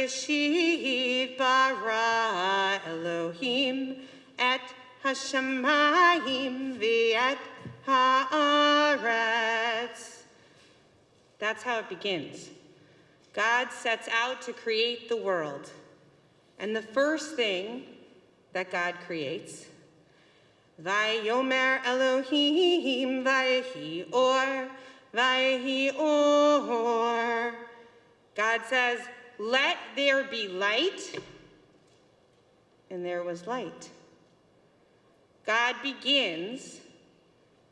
Bereshit bara Elohim et hashamayim v'et haaretz. That's how it begins. God sets out to create the world. And the first thing that God creates, Vayomer Elohim vayehi or, vayehi or. God says, let there be light, and there was light. God begins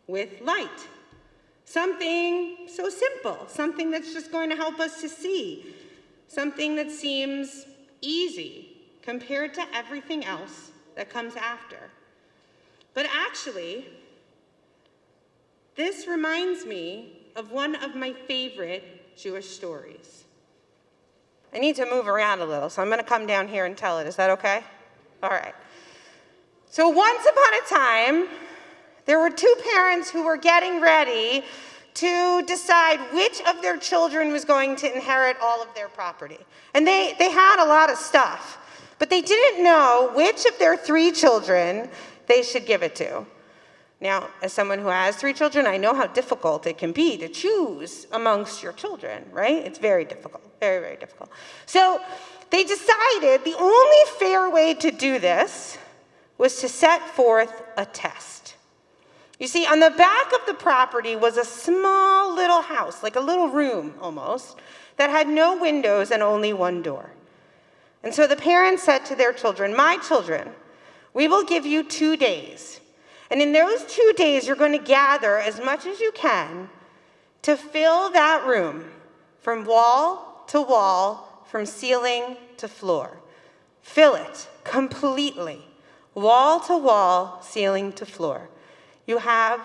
with light. Something so simple, something that's just going to help us to see, something that seems easy compared to everything else that comes after. But actually, this reminds me of one of my favorite Jewish stories. I need to move around a little, so I'm going to come down here and tell it. Is that okay? All right. So once upon a time, there were two parents who were getting ready to decide which of their children was going to inherit all of their property. And they had a lot of stuff, but they didn't know which of their three children they should give it to. Now, as someone who has three children, I know how difficult it can be to choose amongst your children, right? It's very difficult, very, very difficult. So they decided the only fair way to do this was to set forth a test. You see, on the back of the property was a small little house, like a little room almost, that had no windows and only one door. And so the parents said to their children, "My children, we will give you 2 days. And in those 2 days, you're going to gather as much as you can to fill that room from wall to wall, from ceiling to floor. Fill it completely, wall to wall, ceiling to floor. You have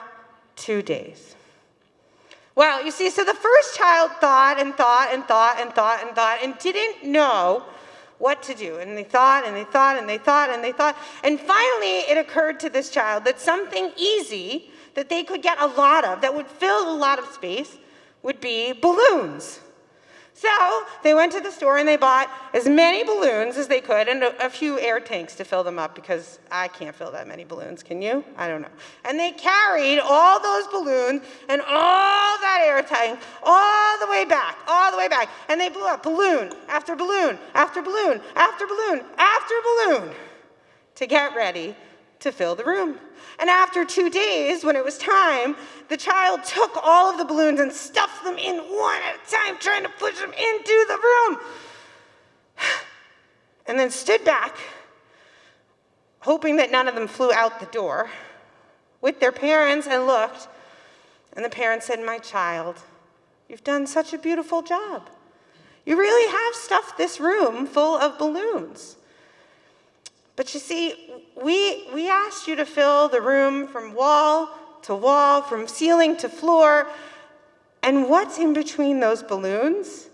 2 days." Well, you see, so the first child thought and thought and thought and thought and thought and didn't know what to do. And they thought and they thought and they thought and they thought. And finally, it occurred to this child that something easy that they could get a lot of, that would fill a lot of space, would be balloons. So they went to the store and they bought as many balloons as they could and a few air tanks to fill them up, because I can't fill that many balloons. Can you? I don't know. And they carried all those balloons and all that air tank all the way back. And they blew up balloon after balloon after balloon after balloon after balloon to get ready to fill the room. And after 2 days, when it was time, the child took all of the balloons and stuffed them in one at a time, trying to push them into the room. And then stood back, hoping that none of them flew out the door, with their parents, and looked. And the parents said, "My child, you've done such a beautiful job. You really have stuffed this room full of balloons. But you see, we asked you to fill the room from wall to wall, from ceiling to floor, and what's in between those balloons?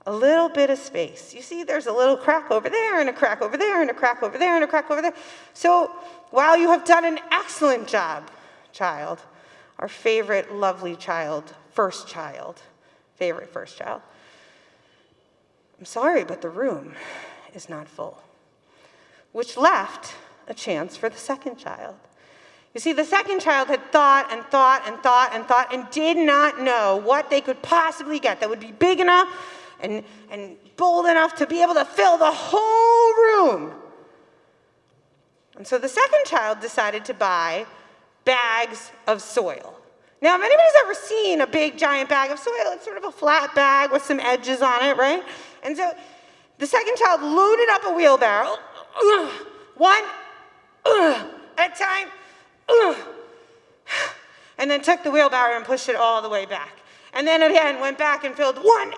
A little bit of space. You see, there's a little crack over there, and a crack over there, and a crack over there, and a crack over there. So while you have done an excellent job, child, our favorite, lovely child, favorite first child, I'm sorry, but the room is not full." Which left a chance for the second child. You see, the second child had thought and thought and thought and thought and did not know what they could possibly get that would be big enough and bold enough to be able to fill the whole room. And so the second child decided to buy bags of soil. Now, if anybody's ever seen a big, giant bag of soil, it's sort of a flat bag with some edges on it, right? And so the second child loaded up a wheelbarrow, one at a time, and then took the wheelbarrow and pushed it all the way back. And then again went back and filled one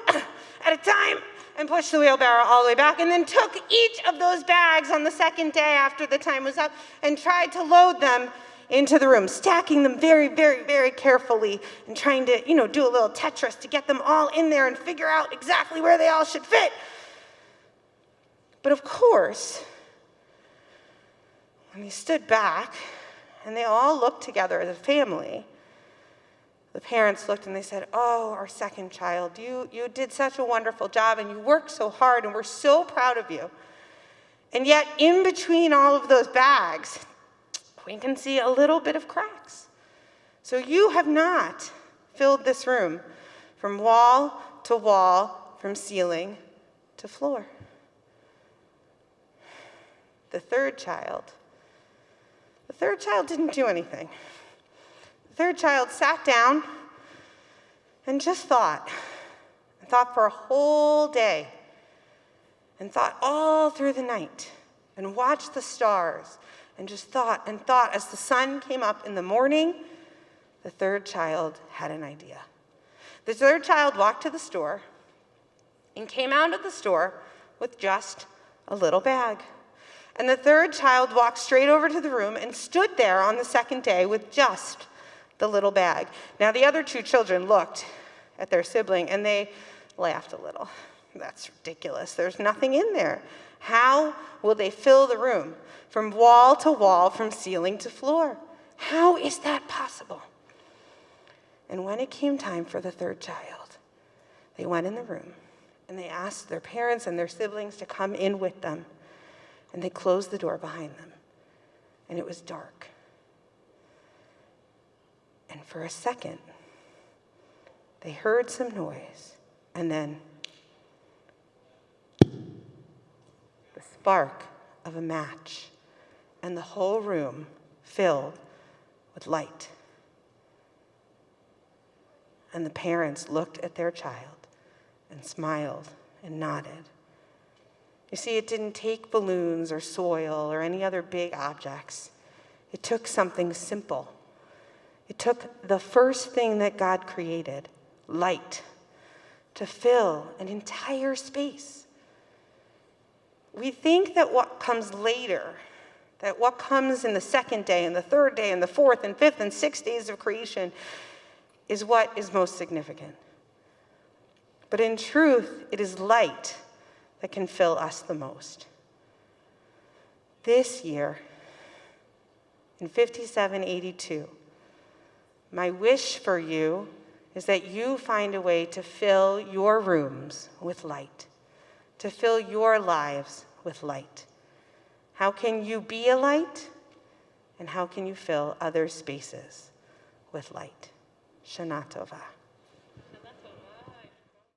at a time and pushed the wheelbarrow all the way back, and then took each of those bags on the second day after the time was up and tried to load them into the room, stacking them very, very, very carefully and trying to, do a little Tetris to get them all in there and figure out exactly where they all should fit. But of course, when they stood back and they all looked together as a family, The parents looked and they said, "Oh, our second child, you did such a wonderful job and you worked so hard and we're so proud of you. And yet in between all of those bags, we can see a little bit of cracks. So you have not filled this room from wall to wall, from ceiling to floor." The third child didn't do anything. The third child sat down and just thought for a whole day, and thought all through the night, and watched the stars, and just thought and thought. As the sun came up in the morning, the third child had an idea. The third child walked to the store and came out of the store with just a little bag. And the third child walked straight over to the room and stood there on the second day with just the little bag. Now, the other two children looked at their sibling and they laughed a little. "That's ridiculous. There's nothing in there. How will they fill the room from wall to wall, from ceiling to floor? How is that possible?" And when it came time for the third child, they went in the room and they asked their parents and their siblings to come in with them. And they closed the door behind them. And it was dark. And for a second, they heard some noise. And then the spark of a match. And the whole room filled with light. And the parents looked at their child and smiled and nodded. You see, it didn't take balloons or soil or any other big objects. It took something simple. It took the first thing that God created, light, to fill an entire space. We think that what comes later, that what comes in the second day and the third day and the fourth and fifth and sixth days of creation is what is most significant. But in truth, it is light that can fill us the most. This year, in 5782, my wish for you is that you find a way to fill your rooms with light, to fill your lives with light. How can you be a light? And how can you fill other spaces with light? Shana Tova.